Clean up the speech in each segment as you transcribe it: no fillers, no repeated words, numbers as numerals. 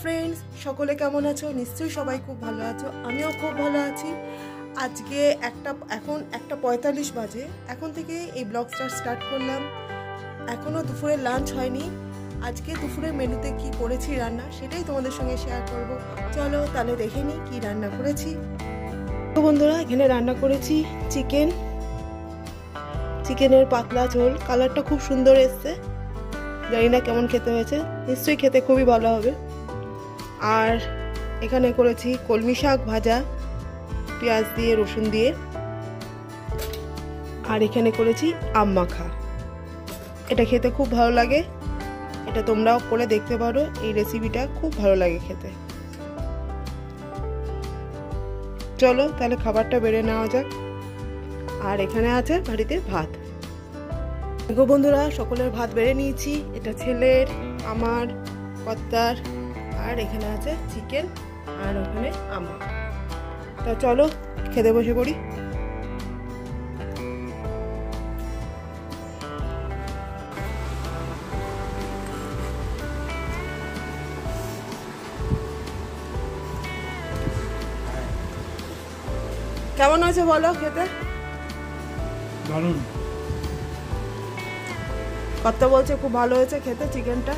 Friends, সকলে কেমন আছো? নিশ্চয়ই সবাই খুব ভালো আছো, আমিও খুব ভালো আছি। আজকে এখন 1:45 বাজে। এখন থেকে এই ব্লগটা স্টার্ট করলাম। এখনও দুপুরে লাঞ্চ হয়নি। আজকে দুপুরের মেনুতে কি করেছি রান্না সেটাই তোমাদের সঙ্গে শেয়ার করব। চলো তাহলে দেখে নিই কি রান্না করেছি। তো বন্ধুরা, এখানে রান্না করেছি চিকেনের পাতলা ঝোল। কালারটা খুব সুন্দর এসছে, জানি না কেমন খেতে হয়েছে, নিশ্চয়ই খেতে খুবই ভালো হবে। আর এখানে করেছি কলমি শাক ভাজা, পেঁয়াজ দিয়ে রসুন দিয়ে। আর এখানে করেছি আম মাখা। এটা খেতে খুব ভালো লাগে, এটা তোমরাও করে দেখতে পারো। এই রেসিপিটা খুব ভালো লাগে খেতে। চলো তাহলে খাবারটা বেড়ে নেওয়া যাক। আর এখানে আছে বাড়িতে ভাত। দেখো বন্ধুরা, সকলের ভাত বেড়ে নিয়েছি। এটা ছেলের, আমার, কর্তার। আর এখানে আছে চিকেন, আর ওখানে আমার। তা চলো খেতে বসে পড়ি। কেমন আছে বলো খেতে? দারুণ। কর্তা বলছে খুব ভালো হয়েছে খেতে চিকেনটা।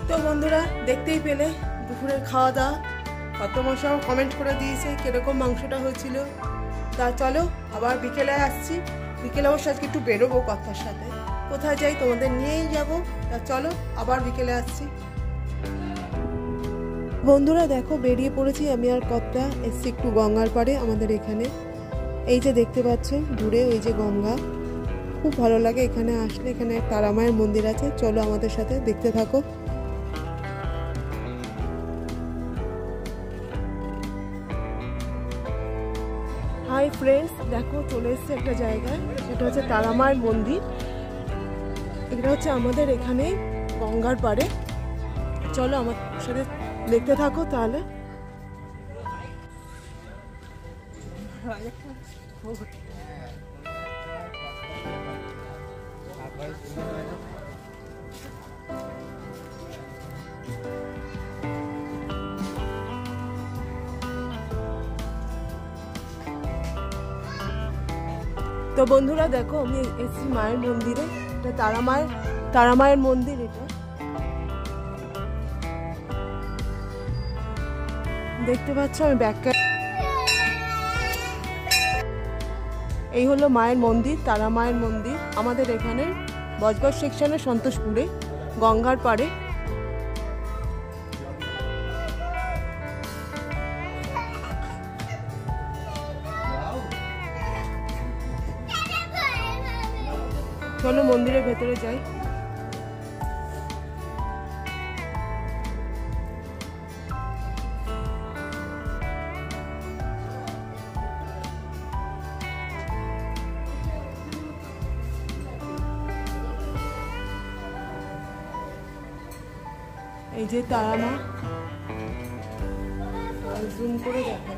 তো বন্ধুরা, দেখতেই পেলে দুপুরের খাওয়া দাওয়া। কর্তামশাও কমেন্ট করে দিয়েছে কিরকম মাংসটা হয়েছিল। তা চলো আবার বিকেলে আসছি। বিকেলে অবশ্য আজকে একটু বেরোবো কর্তার সাথে। কোথায় যাই তোমাদের নিয়েই যাব। তা চলো আবার বিকেলে আসছি। বন্ধুরা দেখো, বেরিয়ে পড়েছি আমি আর কর্তা। এসছি একটু গঙ্গার পাড়ে আমাদের এখানে। এই যে দেখতে পাচ্ছ দূরে ওই যে গঙ্গা, খুব ভালো লাগে এখানে আসলে। এখানে তারা মায়ের মন্দির আছে, চলো আমাদের সাথে দেখতে থাকো। হাই ফ্রেন্ডস, দেখো চলে এসছে একটা জায়গায়, সেটা হচ্ছে তারা মায়ের মন্দির। এটা হচ্ছে আমাদের এখানে গঙ্গার পাড়ে। চলো আমার সাথে দেখতে থাকো তাহলে। তো বন্ধুরা দেখো, আমি এসেছি মায়ের মন্দিরে। এটা তারা মায়ের মন্দির। এটা দেখতে পাচ্ছ আমি ব্যাক। এই হলো মায়ের মন্দির, তারা মায়ের মন্দির আমাদের এখানে বজবজ সেকশনে সন্তোষপুরে গঙ্গার পাড়ে। চলো মন্দিরের ভেতরে যাই। এই যে তারা মা, জুম করে দেখাই।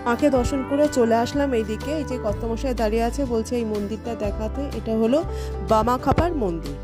মাকে দর্শন করে চলে আসলাম এইদিকে। এই যে কর্তামশাই দাঁড়িয়ে আছে, বলছে এই মন্দিরটা দেখাতে। এটা হলো বামাখাপার মন্দির।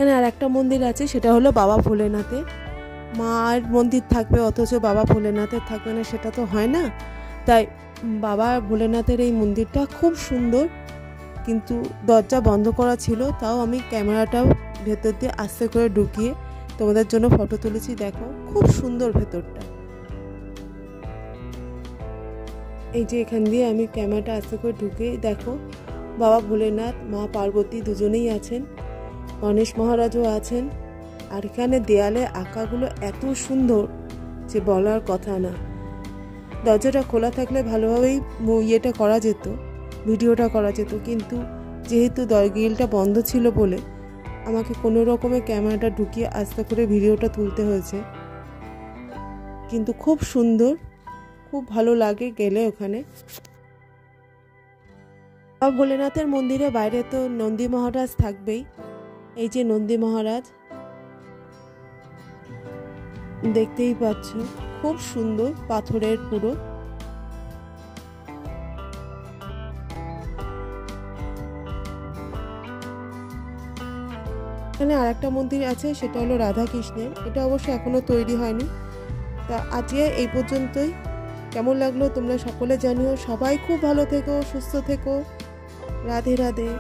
এখানে আর একটা মন্দির আছে, সেটা হলো বাবা ভোলেনাথের। মার মন্দির থাকবে অথচ বাবা ভোলেনাথের থাকবে না, সেটা তো হয় না। তাই বাবা ভোলেনাথের এই মন্দিরটা খুব সুন্দর, কিন্তু দরজা বন্ধ করা ছিল, তাও আমি ক্যামেরাটাও ভেতর দিয়ে আস্তে করে ঢুকিয়ে তোমাদের জন্য ফটো তুলেছি। দেখো খুব সুন্দর ভেতরটা। এই যে এখান দিয়ে আমি ক্যামেরাটা আস্তে করে ঢুকে দেখো বাবা ভোলেনাথ, মা পার্বতী দুজনেই আছেন, গণেশ মহারাজও আছেন। আর এখানে দেয়ালে আঁকাগুলো এত সুন্দর যে বলার কথা না। দরজাটা খোলা থাকলে ভালোভাবেই ইয়েটা করা যেত, ভিডিওটা করা যেত, কিন্তু যেহেতু গ্রিলটা বন্ধ ছিল বলে আমাকে কোনো রকমে ক্যামেরাটা ঢুকিয়ে আস্তে করে ভিডিওটা তুলতে হয়েছে। কিন্তু খুব সুন্দর, খুব ভালো লাগে গেলে ওখানে। বাবা ভোলেনাথের মন্দিরে বাইরে তো নন্দী মহারাজ থাকবেই। এই যে নন্দী মহারাজ দেখতেই পাচ্ছ, খুব সুন্দর, পাথরের পুরো। এখানে আর একটা মন্দির আছে, সেটা হলো রাধা কৃষ্ণের। এটা অবশ্য এখনো তৈরি হয়নি। তা আজকে এই পর্যন্তই। কেমন লাগলো তোমরা সকলে জানিও। সবাই খুব ভালো থেকো, সুস্থ থেকো। রাধে রাধে।